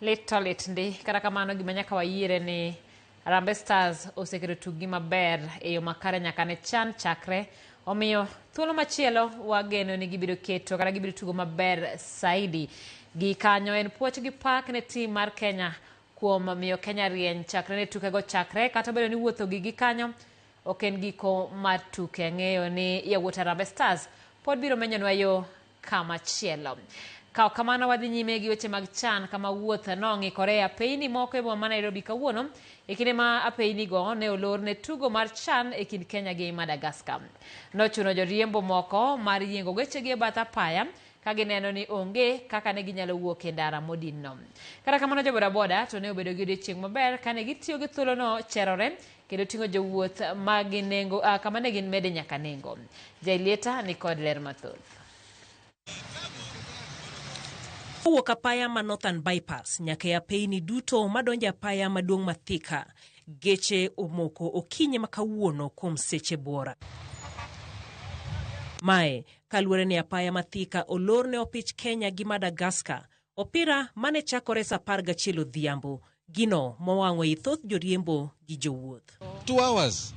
Lit ndi kata kamano gima nyaka wayiere ni Harambee Stars oseketo tugi maber e yo makare nyaka ne chan chakre, omiyo thuolo machielo wageno ni gibiro keto kata gibiro tugo maber saidi. Gi kanyo en puoch gi pak ne tim mar Kenya kuom miyo Kenya rieny chakre ne tukego chakre, kata bedo ni wuotho gi kanyo ok en giko mar tuke. Ng'eyo ni yawuot Harambee Stars pod biro menyonwa yo kamachielo. Kao kamano wadhi nyime gi weche mag chan kama wuoth nong'ikore apeyni moko e boma ma Nairobi kawuono e kinde ma apeyni go ne olor ne tugo mar chan e kind Kenya gi Madagascar. Nochuno joriembo moko mar yiengo gechegi e bath apaya ka gineno ni onge kaka ne ginyalo wuok e ndara modinno. Kata kamano jo bodaboda to ne obedo gi odiochieng' maber kane gitiyo gi thuolono cherore kendo ting'o jowuoth mag nengo kama ne gin mede nyaka nengo. Jailieta ni kod ler mathoth. Wuok apaya ma Northern Bypass nyaka apeyni duto madonjo apaya maduong' ma Thika, geche omoko okinyi makawuono kuom seche bora. Mae kaluwore ni apaya ma Thika olor ne opich Kenya gi Madagascar, opira mane chakore sa 11 odhiambo, gino mowang'o i thoth joriembo gi jowuoth. 2 hours.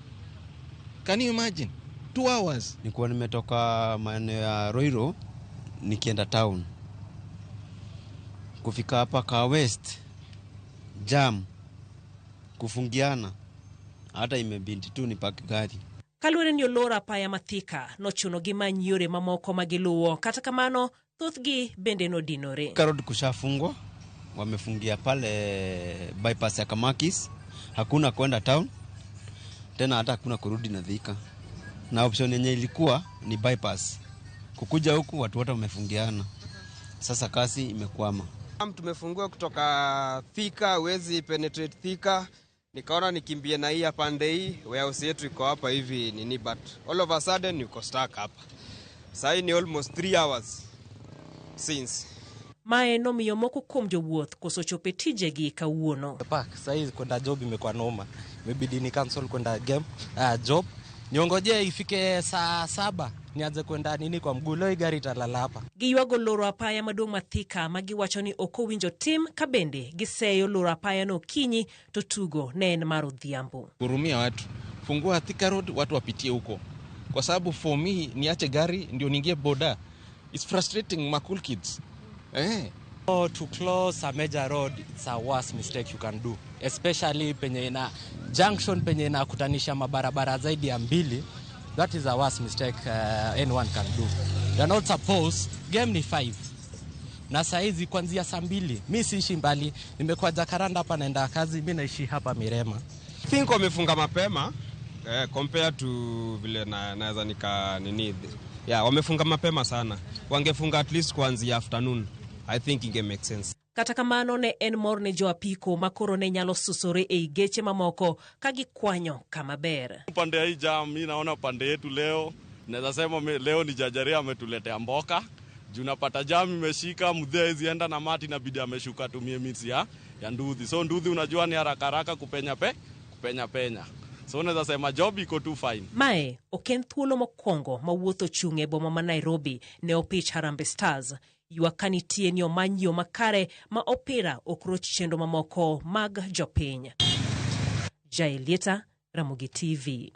Can you imagine? 2 hours. Nilikuwa nimetoka maeneo ya Roiro nikienda town. Kufika hapa ka West jam kufungiana hata imebindi tu nipaki gari. Kaluwore ni olor apaya ma Thika nochuno gi many yore mamoko magiluwo, kata kamano thothgi bende nodinore. Road kushafungwa, wamefungia pale bypass ya Kamakis, hakuna kwenda town tena, hata hakuna kurudi na Thika, na option yenye ilikuwa ni bypass. Kukuja huku watu wote wamefungiana, sasa kasi imekwama. Tumefungua kutoka Thika, huwezi penetrate Thika. Nikaona nikimbie na hii pande hii, warehouse yetu iko hapa hivi nini, but all of a sudden yuko stuck hapa. Sasa ni almost 3 hours since. Mae nomiyo moko kuom jowuoth koso chope tijegi kawuono. Sasa hizi kwenda job imekuwa noma. Imebidi ni cancel kwenda job. Niongoje ifike saa 7 nianze kwenda nini kwa mguu, leo gari italala hapa. Giywago loro apaya maduong' ma Thika magiwacho ni ok owinjo tim kabende giseyo loro apaya no kinyi to tugo ne en mar odhiambo. Hurumia watu. Fungua Thika Road, watu wapitie huko. Kwa sababu for me niache gari ndio niingie boda. It's frustrating my cool kids. To close a major road, it's a worst mistake you can do. Especially penye na junction penye na kutanisha mabarabara zaidi ya 2. That is a worst mistake anyone can do. You're not supposed, game ni 5. Na saizi kuanzia saa 2. Mimi siishi mbali, nimekuwa Jakaranda hapa naenda kazi, mimi naishi hapa Mirema. I think wamefunga mapema compared to vile naweza nika nini. Yeah, wamefunga mapema sana. Wangefunga at least kuanzia afternoon. I think it make sense. Kata kamano ne en mor ne jo apiko makoro ne nyalo susore e geche mamoko kagikwanyo kama ber. Upande ya hii jam, mimi naona pande yetu leo, naweza sema leo ni Jajaria ametuletea mboka. Juu napata jam imeshika, mudhia hizi enda na mati na bidi ameshuka tumie miti ya nduthi. So nduthi unajua ni haraka kupenya penya. So naweza sema job iko tu fine. Mae oken thuolo mokwongo mawuotho chung'e boma ma Nairobi ne opich Harambee Stars. Yuakanitie ni omanyo makare ma opira okroch chendo mamoko mag jopiny. Jailieta, Ramogi TV.